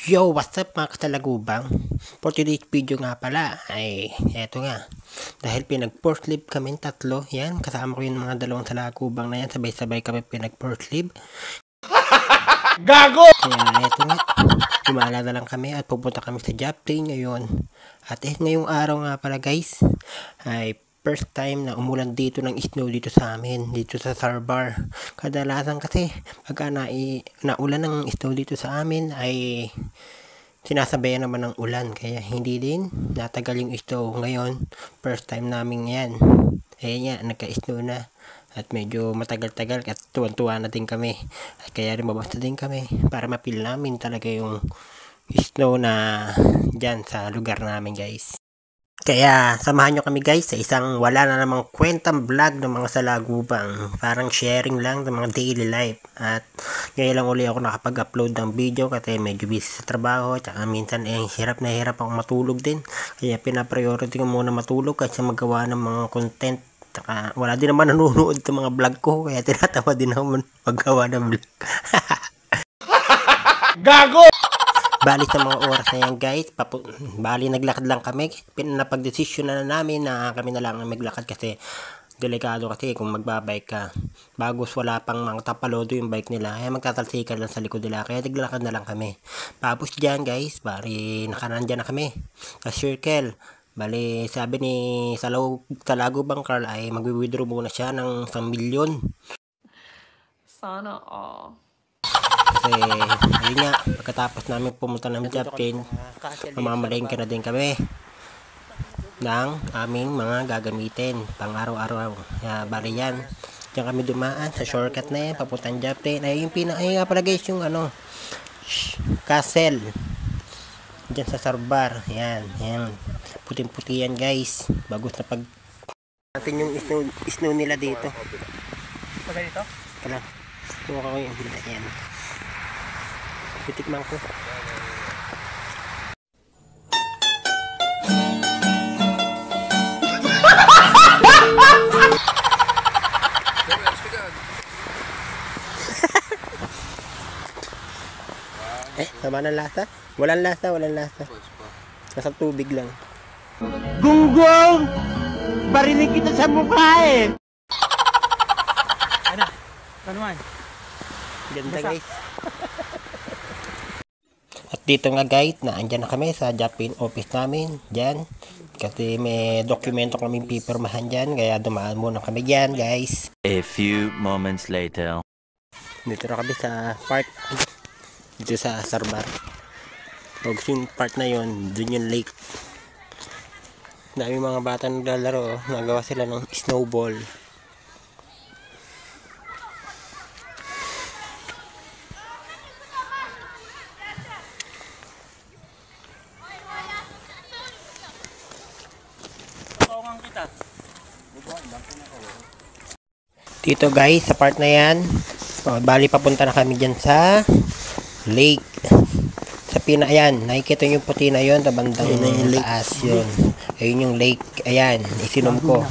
Yo, what's up mga katalagubang? For today's video nga pala ay eto nga. Dahil pinag-first live kami tatlo, yan, kasama ko yung mga dalawang talagubang na yan, sabay-sabay kami pinag-first live. Gago! Kaya eto nga, gumala na lang kami at pupunta kami sa job train ngayon. At ngayong araw nga pala guys, ay first time na umulan dito ng snow dito sa amin, dito sa Sarbar. Kadalasan kasi pagka naulan ng snow dito sa amin ay sinasabayan naman ng ulan, kaya hindi din natagal yung snow. Ngayon first time namin yan, nga nagka-snow na at medyo matagal-tagal at tuwan-tuwa na din kami, at kaya lumabas na din kami para mapil namin talaga yung snow na dyan sa lugar namin guys. Kaya samahan nyo kami guys sa isang wala na namang kwentang vlog ng mga salagubang, parang sharing lang ng mga daily life. At ngayon lang uli ako nakapag-upload ng video kasi medyo busy sa trabaho, tsaka minsan hirap na hirap ako matulog din, kaya pinapriority ko muna matulog kasi magawa ng mga content. Tsaka wala din naman nanonood ng mga vlog ko, kaya tinatawa din ako maggawa ng vlog. Gago! Bali sa mga oras na yan guys, bali naglakad lang kami. Napag-desisyon na namin na kami na lang maglakad kasi delikado kasi kung magbabike ka. Bagos wala pang mga tapalodo yung bike nila, kaya magtatalsikan lang sa likod nila, kaya naglakad na lang kami. Tapos dyan guys, bali nakanandyan na kami sa circle. Bali sabi ni Talagubang Carl ay mag-withdraw muna siya ng 1 milyon. Sana all. Kasi ayun nga, pagkatapos namin pumunta ng job train, mamamalengke na din kami ng aming mga gagamitin pang araw-araw. Bali yan, diyan kami dumaan sa shortcut na yan papuntang job train. Ay yung nga pala guys, yung castle diyan sa Sarbar. Yan puting-puti yan guys, bagus na pag natin yung snow nila dito. Pagka dito? Kala tuwa ko yung yan, titikman ko. Sama ng lasa? Walang lasa. Nasa tubig lang. Gunggong! Barinig kita sa mukha eh! Ano? Kanuan? Ganda guys. At dito nga guys, naandyan na kami sa job train office namin dyan, kasi may dokumento kaming pipirmahan dyan, kaya dumaan muna kami dyan guys. A few moments later. Dito na kami sa park dito sa Sarbar. Pag yung part na yon, dun yung lake. Dami mga bata naglalaro, nagawa sila ng snowball. Dito guys, sa part na yan, bali papunta na kami dyan sa lake. Sa ayan, nakikita yung puti na yun, tabandang taas yun. Ayun yung lake, ayan, isinom ko.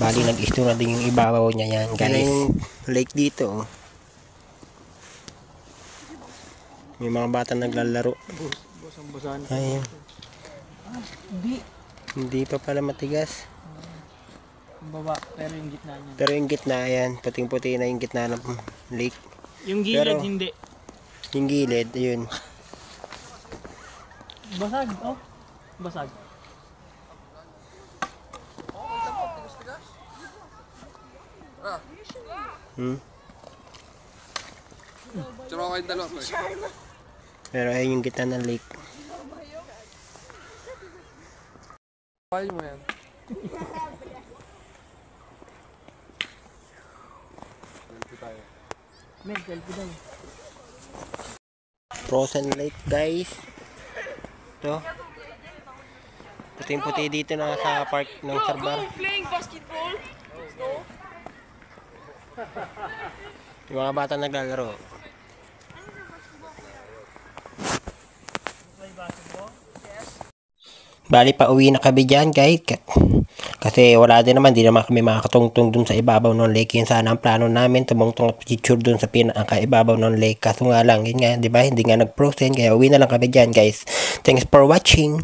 Bali nag-isto na din yung ibabaw niya yan guys. Yung lake dito, may mga bata naglalaro. Ayun. Hindi pa pala matigas. Baba, pero yung gitna niya. Pero yung gitna, ayan, puting-puti na yung gitna ng lake. Yung gilid, pero, hindi. Yung gilid, ayun. Basag, oh. Basag. Pero ayun yung gitna ng lake. Ay mo yan. Frozen lake guys. Ito. Puting-puti dito na sa park ng Sarbar. Playing basketball? Yung mga bata naglalaro. Bali pa uwi na kami dyan guys. Kasi wala din naman, di naman kami makakatungtong dun sa ibabaw ng lake. Yun sana ang plano namin, tumungtong at picture dun sa pinakaibabaw ng lake. Kaso nga lang, yun nga, di ba, hindi nga nag-frozen, kaya uwi na lang kami dyan guys. Thanks for watching.